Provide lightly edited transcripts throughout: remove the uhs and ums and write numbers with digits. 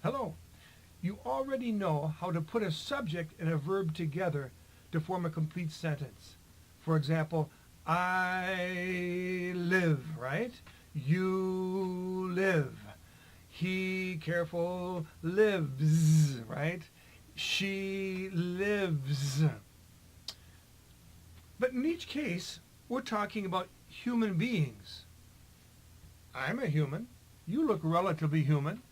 Hello. You already know how to put a subject and a verb together to form a complete sentence. For example, I live, right? You live. He, careful, lives, right? She lives. But in each case, we're talking about human beings. I'm a human. You look relatively human.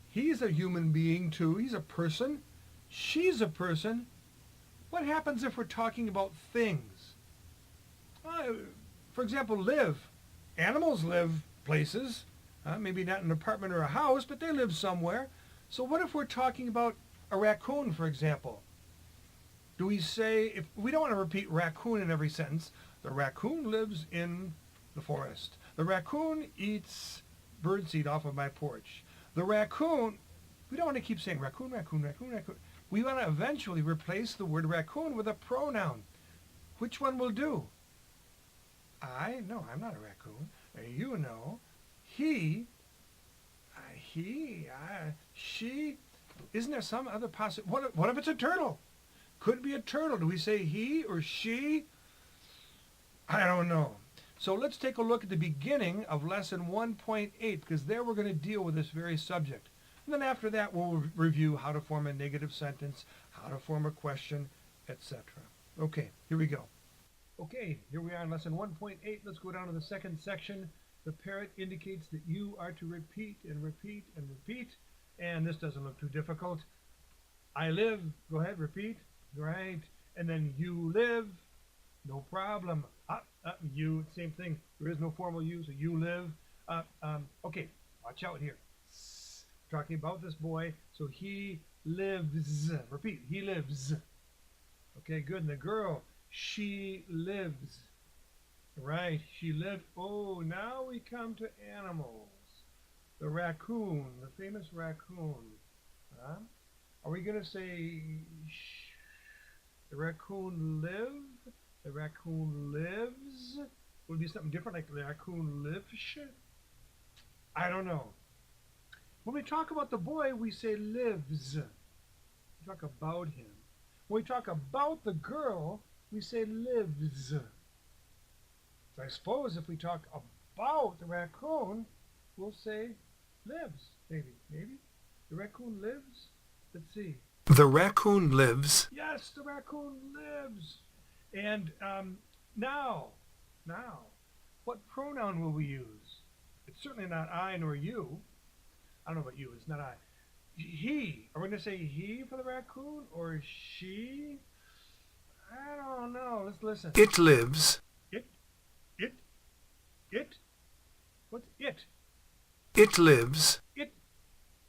He's a human being too. He's a person. She's a person. What happens if we're talking about things? For example, live. Animals live places. Maybe not in an apartment or a house, but they live somewhere. So what if we're talking about a raccoon, for example? Do we say, if we don't want to repeat raccoon in every sentence, the raccoon lives in the forest. The raccoon eats birdseed off of my porch. The raccoon, we don't want to keep saying raccoon, raccoon, raccoon, raccoon. We want to eventually replace the word raccoon with a pronoun. Which one will do? No, I'm not a raccoon. You know. He, she. Isn't there some other possible? What if it's a turtle? Could be a turtle. Do we say he or she? I don't know. So let's take a look at the beginning of lesson 1.8, because there we're going to deal with this very subject. And then after that, we'll review how to form a negative sentence, how to form a question, etc. Okay, here we go. Okay, here we are in lesson 1.8. Let's go down to the second section. The parrot indicates that you are to repeat and repeat and repeat. And this doesn't look too difficult. I live. Go ahead, repeat. Right. And then you live. No problem. You, same thing. There is no formal you, so you live. Okay, watch out here. Talking about this boy, so he lives. Repeat, he lives. Okay, good. And the girl, she lives. Right, she lived. Oh, now we come to animals. The raccoon, the famous raccoon. Are we going to say the raccoon lived? The raccoon lives? Would it be something different, like the raccoon lives? I don't know. When we talk about the boy, we say lives. We talk about him. When we talk about the girl, we say lives. So I suppose if we talk about the raccoon, we'll say lives. Maybe. The raccoon lives? Let's see. The raccoon lives. Yes, the raccoon lives. And now, what pronoun will we use? It's certainly not I nor you. I don't know about you, it's not I. He. Are we going to say he for the raccoon or she? I don't know. Let's listen. It lives. It? What's it? It lives. It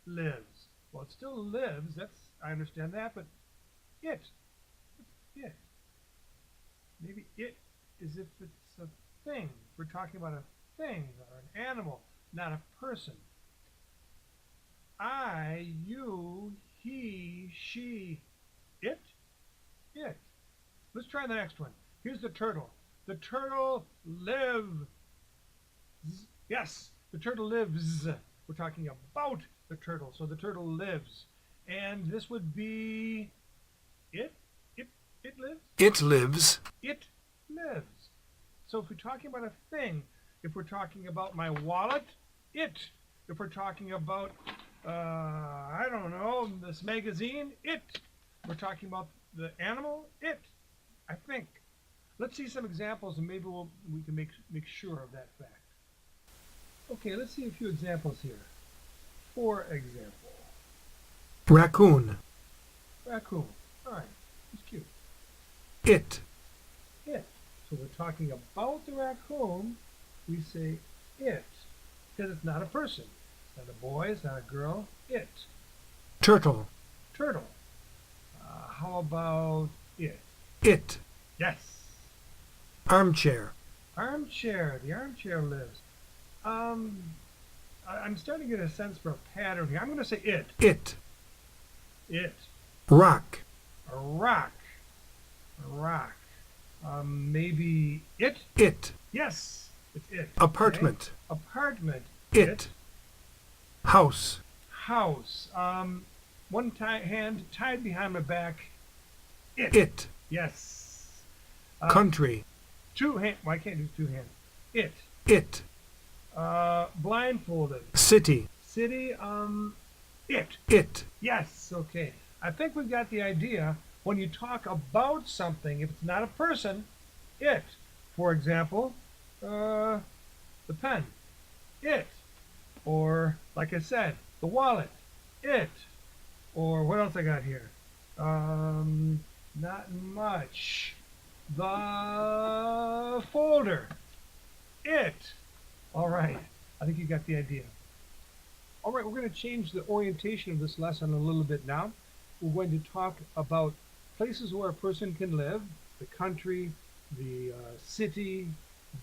lives. Well, it still lives. I understand that, but it. What's it? Maybe it is if it's a thing. We're talking about a thing or an animal, not a person. I, you, he, she, it. Let's try the next one. Here's the turtle. The turtle lives. Yes, the turtle lives. We're talking about the turtle, so the turtle lives. And this would be it. It lives. It lives. It lives. So if we're talking about a thing, if we're talking about my wallet, it. If we're talking about, I don't know, this magazine, it. We're talking about the animal, it. I think. Let's see some examples, and maybe we can make sure of that fact. Okay, let's see a few examples here. For example, Raccoon. raccoon. All right, it's cute. It. It. So we're talking about the raccoon. We say it, because it's not a person. It's not a boy. It's not a girl. It. Turtle. Turtle. How about it? It. Yes. Armchair. Armchair. The armchair lives. I'm starting to get a sense for a pattern here. I'm going to say it. It. It. Rock. A rock. A rock. Maybe it? It. Yes, it's it. Apartment. Okay. Apartment. It. House. House. One hand tied behind my back. It. It. Yes. Country. Two hand. Well, I can't do two hands. It. It. Blindfolded. City. City. It. It. Yes. Okay. I think we've got the idea. When you talk about something, if it's not a person, it. For example, the pen. It. Or, like I said, the wallet. It. Or what else I got here? Not much. The folder. It. All right. I think you got the idea. All right, we're going to change the orientation of this lesson a little bit now. We're going to talk about places where a person can live, the country, the city,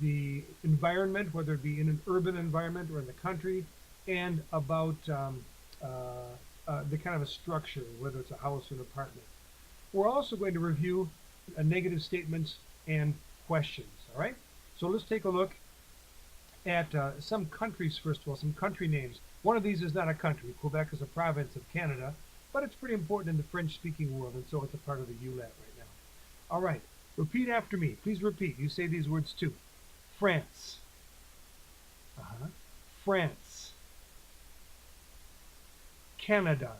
the environment, whether it be in an urban environment or in the country, and about the kind of a structure, whether it's a house or an apartment. We're also going to review negative statements and questions, all right? So let's take a look at some countries first of all, some country names. One of these is not a country. Quebec is a province of Canada, but it's pretty important in the French-speaking world, and so it's a part of the ULAT right now. All right, repeat after me. Please repeat. You say these words too. France. France. Canada.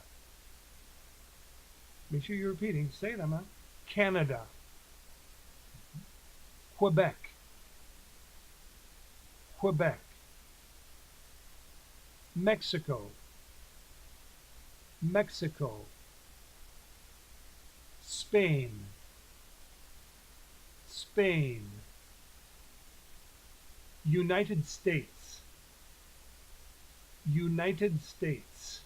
Make sure you're repeating. Say them, huh? Canada. Quebec. Quebec. Mexico. Mexico. Spain. Spain. United States. United States.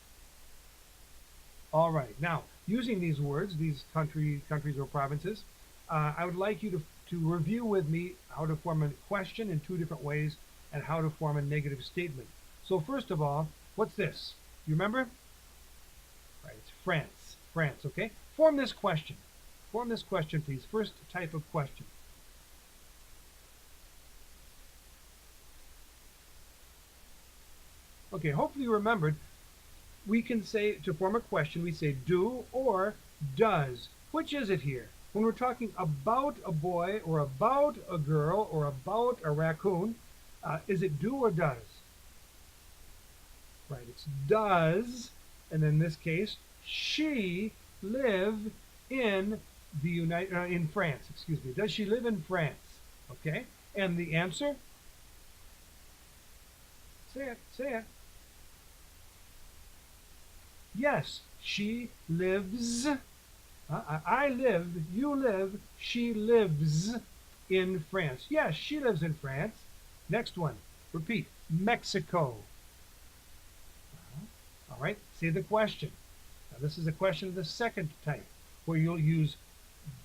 All right. Now, using these words, these countries or provinces, I would like you to review with me how to form a question in two different ways and how to form a negative statement. So first of all, what's this? You remember? Right, it's France. France, okay? Form this question. Form this question, please. First type of question. Okay, hopefully you remembered. We can say, to form a question, we say do or does. Which is it here? When we're talking about a boy or about a girl or about a raccoon, is it do or does? Right, it's does, and in this case, she live in in France, excuse me. Does she live in France? Okay, and the answer? Say it, say it. Yes, she lives. I live, you live, she lives in France. Yes, she lives in France. Next one, repeat, Mexico. All right, say the question. Now this is a question of the second type, where you'll use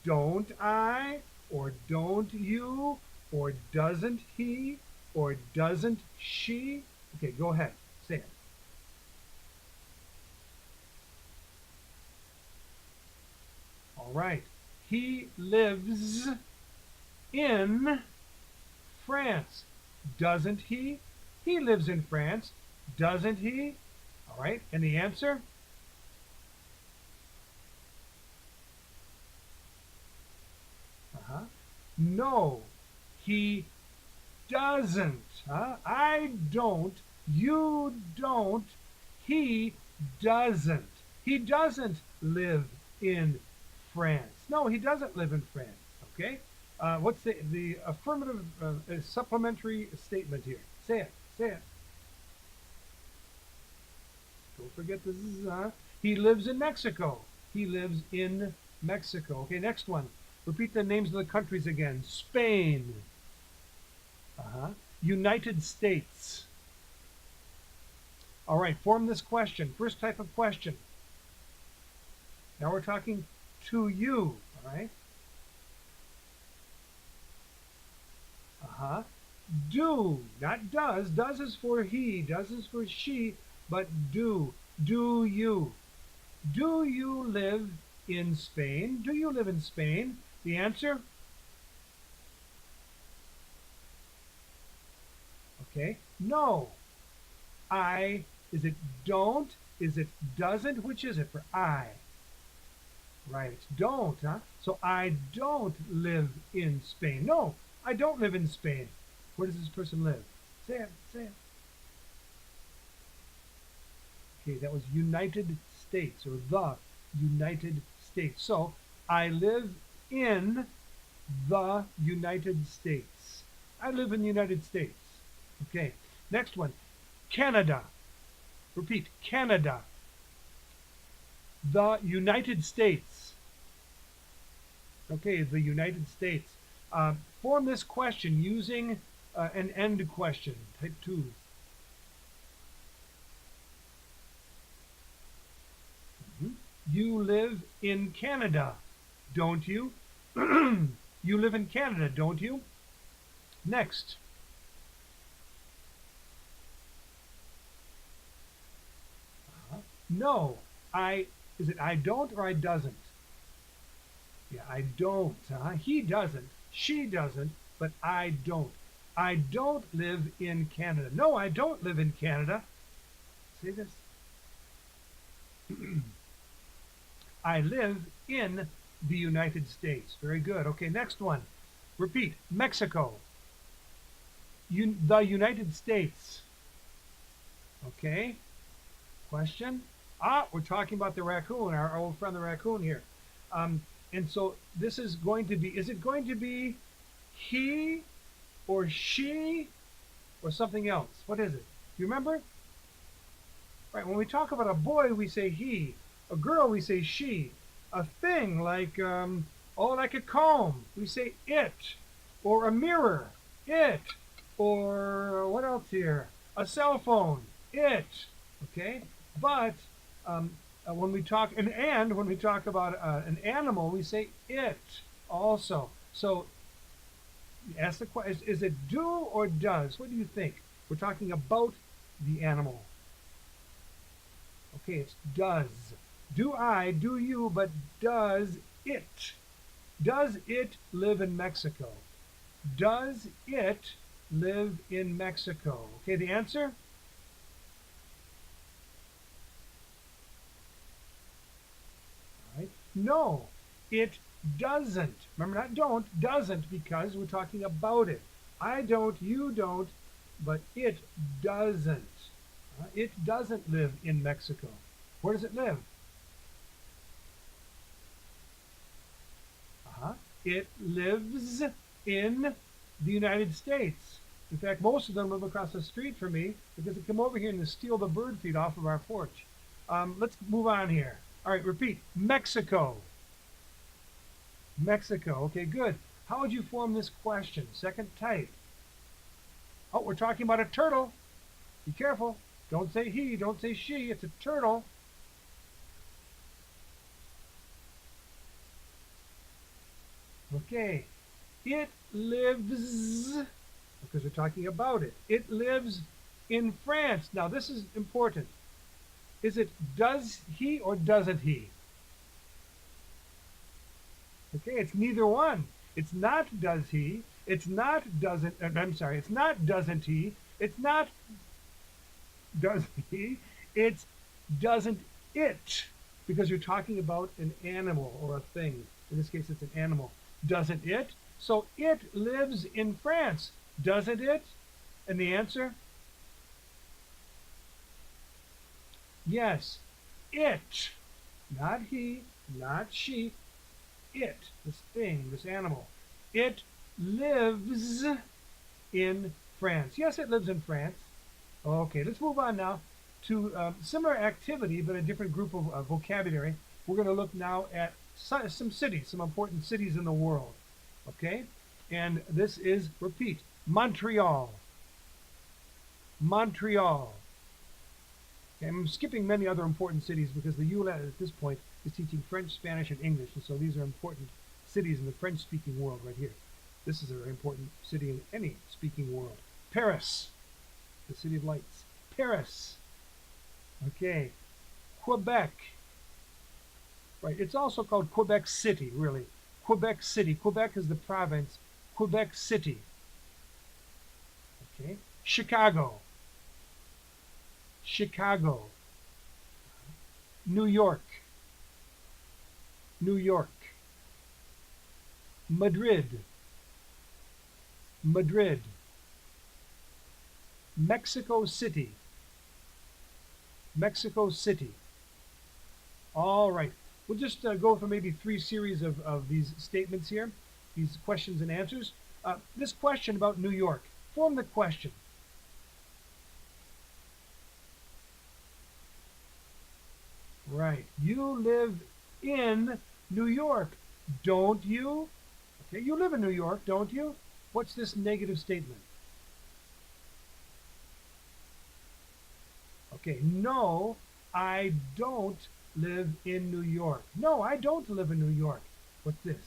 don't I, or don't you, or doesn't he, or doesn't she. Okay, go ahead, say it. All right, he lives in France. Doesn't he? He lives in France. Doesn't he? All right, and the answer? No, he doesn't. I don't. You don't. He doesn't. He doesn't live in France. No, he doesn't live in France. Okay? What's the affirmative supplementary statement here? Say it. Say it. Don't forget this is he lives in Mexico. He lives in Mexico. Okay, next one. Repeat the names of the countries again. Spain. United States. All right, form this question. First type of question. Now we're talking to you, all right? Do, not does. Does is for he, does is for she, but do. Do you? Do you live in Spain? Do you live in Spain? The answer? Okay. No. Is it don't? Is it doesn't? Which is it for I? Right, it's don't, huh? So I don't live in Spain. No, I don't live in Spain. Where does this person live? Say it, say it. Okay, that was United States, or the United States. So I live in the United States. I live in the United States. Okay, next one. Canada. Repeat, Canada. The United States. Okay, the United States. Form this question using an end question, type 2. You live in Canada, don't you? You live in Canada, don't you? Next. No, is it I don't or I doesn't? Yeah, I don't. He doesn't, she doesn't, but I don't. I don't live in Canada. No, I don't live in Canada. See this? I live in the United States. Very good. Okay, next one. Repeat. Mexico. The United States. Okay. Question? We're talking about the raccoon, our old friend the raccoon here. And so this is going to be, is it going to be he or she or something else? What is it? Do you remember? Right, when we talk about a boy, we say he. A girl, we say she. A thing like, like a comb, we say it. Or a mirror, it. Or what else here? A cell phone, it. Okay? But when we talk, when we talk about an animal, we say it also. So ask the question, is it do or does? What do you think? We're talking about the animal. Okay, it's does. Do I, do you, but does it? Does it live in Mexico? Does it live in Mexico? Okay, the answer? All right. No, it doesn't. Remember, not don't, doesn't, because we're talking about it. I don't, you don't, but it doesn't. It doesn't live in Mexico. Where does it live? It lives in the United States. In fact, most of them live across the street from me because they come over here and they steal the bird feed off of our porch. Let's move on here. All right, repeat. Mexico. Mexico. Okay, good. How would you form this question? Second type. Oh, we're talking about a turtle. Be careful. Don't say he, don't say she. It's a turtle. Okay. It lives, because we're talking about it. It lives in France. Now, this is important. Is it does he or doesn't he? Okay, it's neither one. It's not does he. It's not doesn't, I'm sorry, it's not doesn't he. It's not does he. It's doesn't it. Because you're talking about an animal or a thing. In this case, it's an animal. Doesn't it? So it lives in France. Doesn't it? And the answer? Yes. It. Not he, not she. It. This thing, this animal. It lives in France. Yes, it lives in France. Okay, let's move on now to similar activity, but a different group of vocabulary. We're going to look now at some cities, some important cities in the world. Okay? And this is, repeat, Montreal. Montreal. Okay, I'm skipping many other important cities because the ULET at this point is teaching French, Spanish, and English, and so these are important cities in the French-speaking world right here. This is a very important city in any speaking world. Paris, the city of lights. Paris. Okay. Quebec. Right, it's also called Quebec City, really. Quebec City. Quebec is the province. Quebec City. Okay. Chicago. Chicago. New York, New York. Madrid, Madrid. Mexico City, Mexico City. All right. We'll just go for maybe three series of these statements here, these questions and answers. This question about New York. Form the question. Right. You live in New York, don't you? Okay, you live in New York, don't you? What's this negative statement? Okay, no, I don't live in New York. No, I don't live in New York. What's this?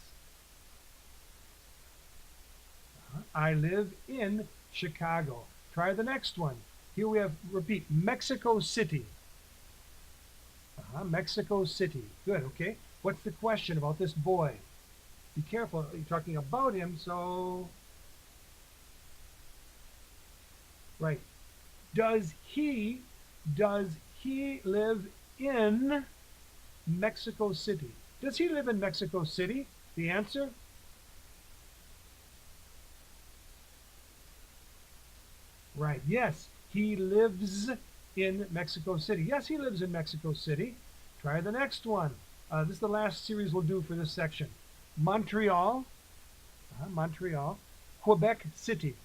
I live in Chicago. Try the next one. Here we have, repeat, Mexico City. Mexico City. Good, okay. What's the question about this boy? Be careful, you're talking about him, so... Right. Does he live in Mexico City? Does he live in Mexico City? The answer? Right. Yes, he lives in Mexico City. Yes, he lives in Mexico City. Try the next one. This is the last series we'll do for this section. Montreal, Montreal, Quebec City.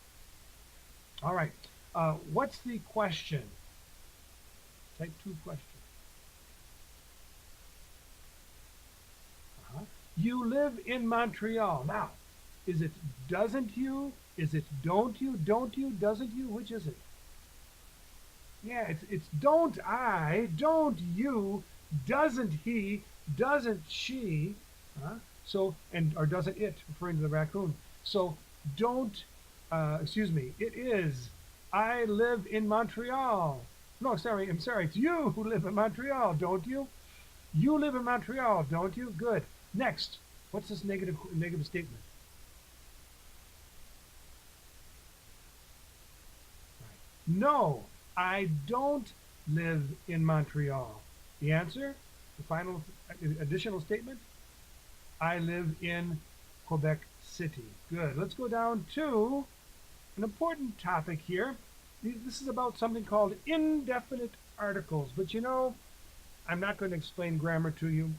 All right. What's the question? Type 2 question. You live in Montreal. Now, is it doesn't you? Is it don't you? Don't you? Doesn't you? Which is it? Yeah, it's don't I, don't you, doesn't he, doesn't she, so, and, or doesn't it, referring to the raccoon. So, don't, excuse me, it is, I live in Montreal. No, sorry, I'm sorry, it's you who live in Montreal, don't you? You live in Montreal, don't you? Good. Next, what's this negative statement? Right. No, I don't live in Montreal. The answer, the final additional statement, I live in Quebec City. Good. Let's go down to an important topic here. This is about something called indefinite articles. But you know, I'm not going to explain grammar to you.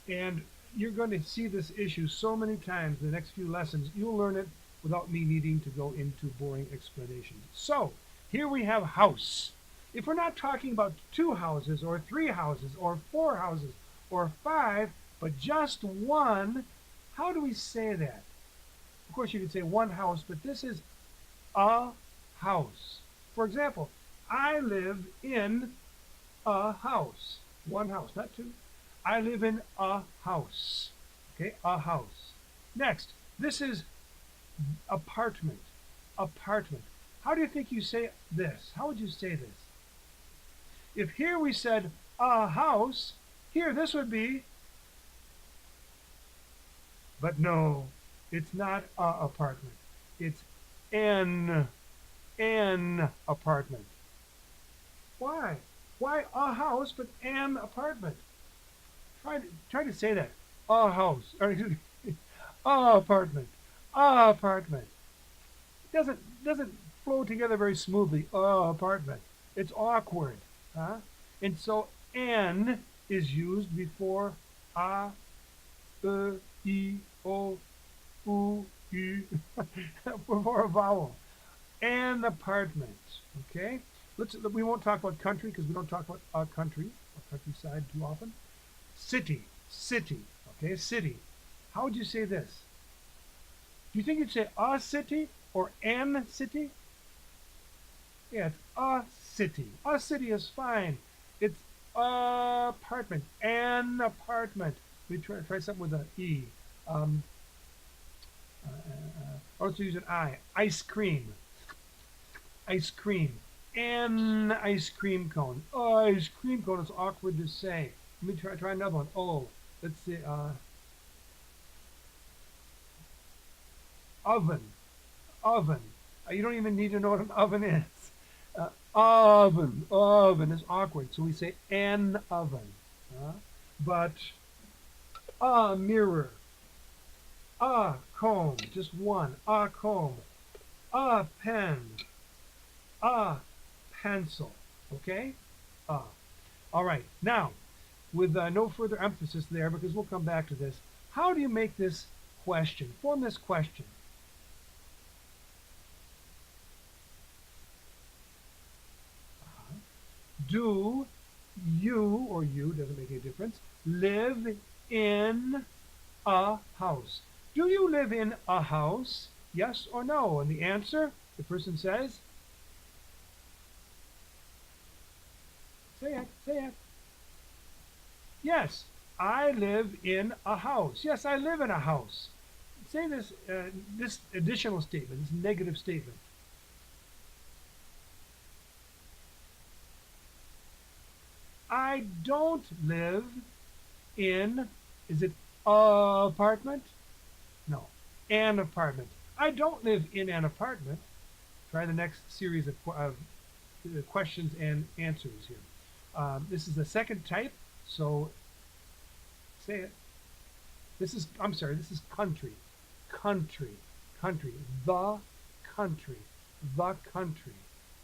And you're going to see this issue so many times in the next few lessons, you'll learn it without me needing to go into boring explanations. So, here we have house. If we're not talking about 2 houses or 3 houses or 4 houses or 5, but just one, how do we say that? Of course, you could say one house, but this is a house. For example, I live in a house. One house, not 2. I live in a house. Okay, a house. Next, this is apartment. Apartment. How do you think you say this? How would you say this? If here we said a house, here this would be, but no, it's not a apartment. It's an apartment. Why? Why a house but an apartment? Try to say that. A house, or a apartment, a apartment. It doesn't flow together very smoothly. A apartment. It's awkward, huh? And so an is used before a, e, o, u, u, before a vowel. An apartment. Okay. We won't talk about country because we don't talk about a country or countryside too often. City, city, okay, city. How would you say this? Do you think you'd say a city or an city? Yeah, it's a city. A city is fine. It's a apartment, an apartment. We try something with an E. Also use an I. Ice cream. Ice cream. An ice cream cone. Ice cream cone is awkward to say. Let me try another one. Oh, let's see. Oven. Oven. You don't even need to know what an oven is. Oven. Oven is awkward. So we say an oven. But a mirror, a comb, just one, a comb, a pen, a pencil. Okay? All right. Now, with no further emphasis there, because we'll come back to this, how do you make this question? Form this question. Do you, or you, doesn't make any difference, live in a house? Do you live in a house? Yes or no? And the answer, the person says, say it, say it. Yes, I live in a house. Yes, I live in a house. Say this, this additional statement, this negative statement. I don't live in, is it a apartment? No, an apartment. I don't live in an apartment. Try the next series of questions and answers here. This is the second type, so say it. This is, I'm sorry, this is country. Country, country, the country, the country.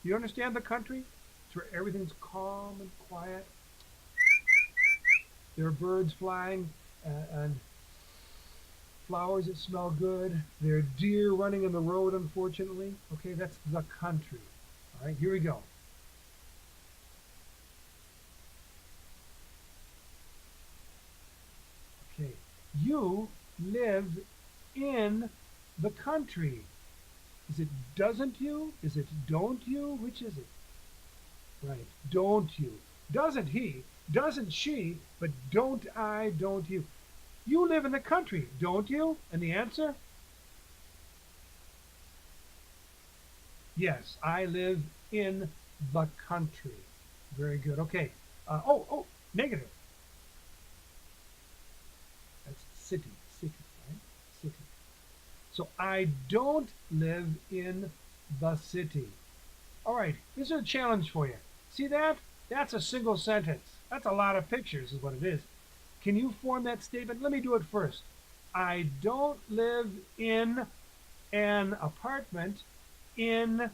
You understand the country? It's where everything's calm and quiet. There are birds flying and flowers that smell good. There are deer running in the road, unfortunately. Okay, that's the country. All right, here we go. Okay, you live in the country. Is it doesn't you? Is it don't you? Which is it? Right, don't you. Doesn't he, doesn't she, but don't I, don't you. You live in the country, don't you? And the answer? Yes, I live in the country. Very good. Okay. Negative. That's city, city, right? City. So I don't live in the city. All right, this is a challenge for you. See that? That's a single sentence. That's a lot of pictures is what it is. Can you form that statement? Let me do it first. I don't live in an apartment in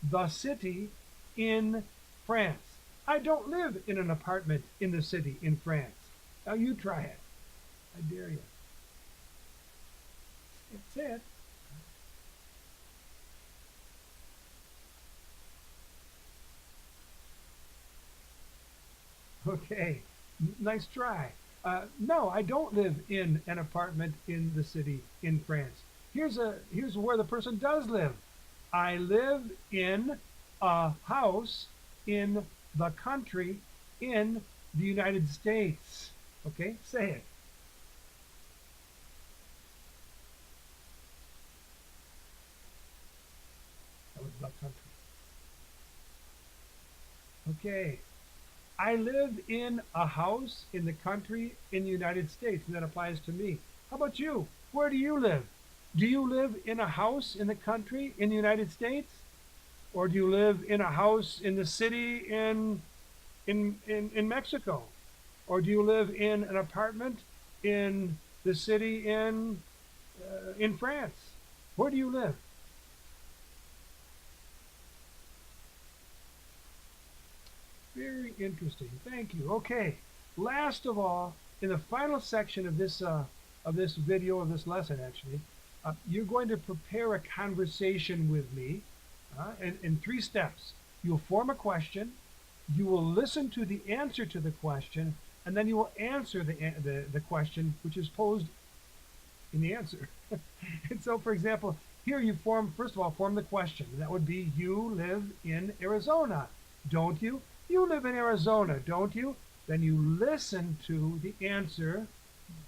the city in France. I don't live in an apartment in the city in France. Now you try it. I dare you. Say it. Okay, nice try. No, I don't live in an apartment in the city in France. Here's where the person does live. I live in a house in the country in the United States. Okay, say it. That was the country. Okay. I live in a house in the country in the United States, and that applies to me. How about you? Where do you live? Do you live in a house in the country in the United States? Or do you live in a house in the city in Mexico? Or do you live in an apartment in the city in France? Where do you live? Very interesting. Thank you. Okay. Last of all, in the final section of this video, of this lesson, actually, you're going to prepare a conversation with me in 3 steps. You'll form a question, you will listen to the answer to the question, and then you will answer the question which is posed in the answer. And so, for example, here you first of all, form the question. That would be, you live in Arizona, don't you? You live in Arizona, don't you? Then you listen to the answer.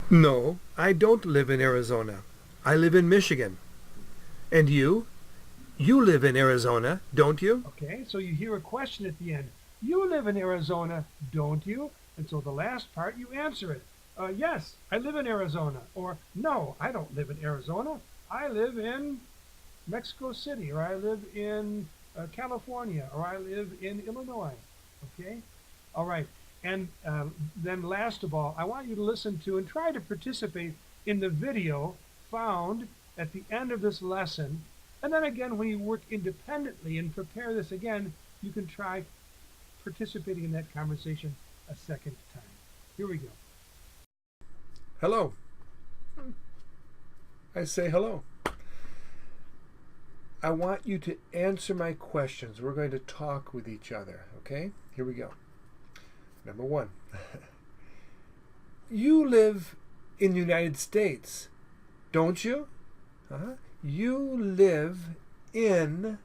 No, I don't live in Arizona. I live in Michigan. And you? You live in Arizona, don't you? Okay, so you hear a question at the end. You live in Arizona, don't you? And so the last part, you answer it. Yes, I live in Arizona. Or, no, I don't live in Arizona. I live in Mexico City, or I live in California, or I live in Illinois. Okay? All right. And then last of all, I want you to listen to and try to participate in the video found at the end of this lesson. And then again, when you work independently and prepare this again, you can try participating in that conversation a second time. Here we go. Hello. I say hello. I want you to answer my questions. We're going to talk with each other, okay? Here we go. Number one. You live in the United States, don't you? You live in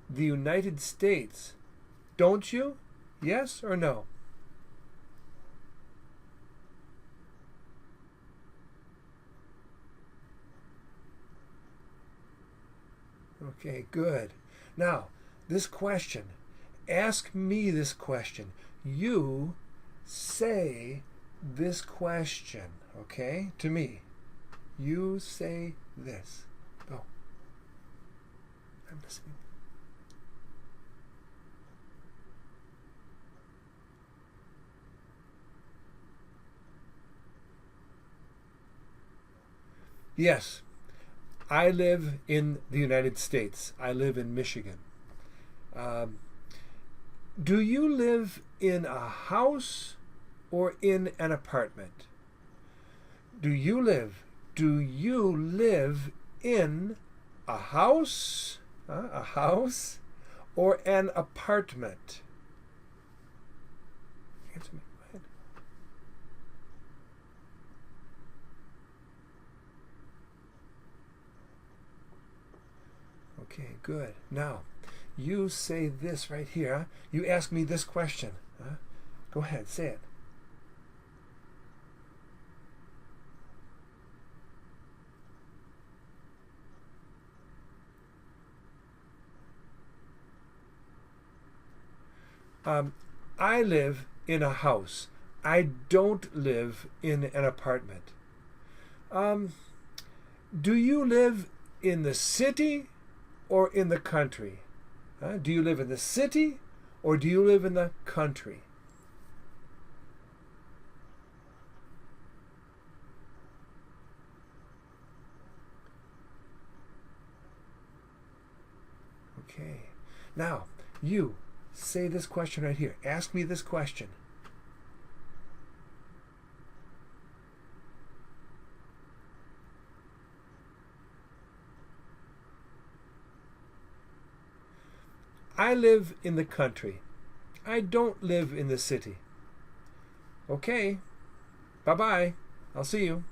the United States, don't you? Yes or no? Okay, good. Now, this question. Ask me this question. You say this question, okay, to me. You say this. Go. I'm listening. Yes, I live in the United States. I live in Michigan. Do you live in a house or in an apartment? Do you live in a house or an apartment? Answer me. Go ahead. Okay, good. Now, you say this right here. Huh? You ask me this question. Huh? Go ahead, say it. I live in a house. I don't live in an apartment. Do you live in the city or in the country? Do you live in the city or do you live in the country? Okay. Now, you say this question right here. Ask me this question. I live in the country. I don't live in the city. Okay. Bye-bye. I'll see you.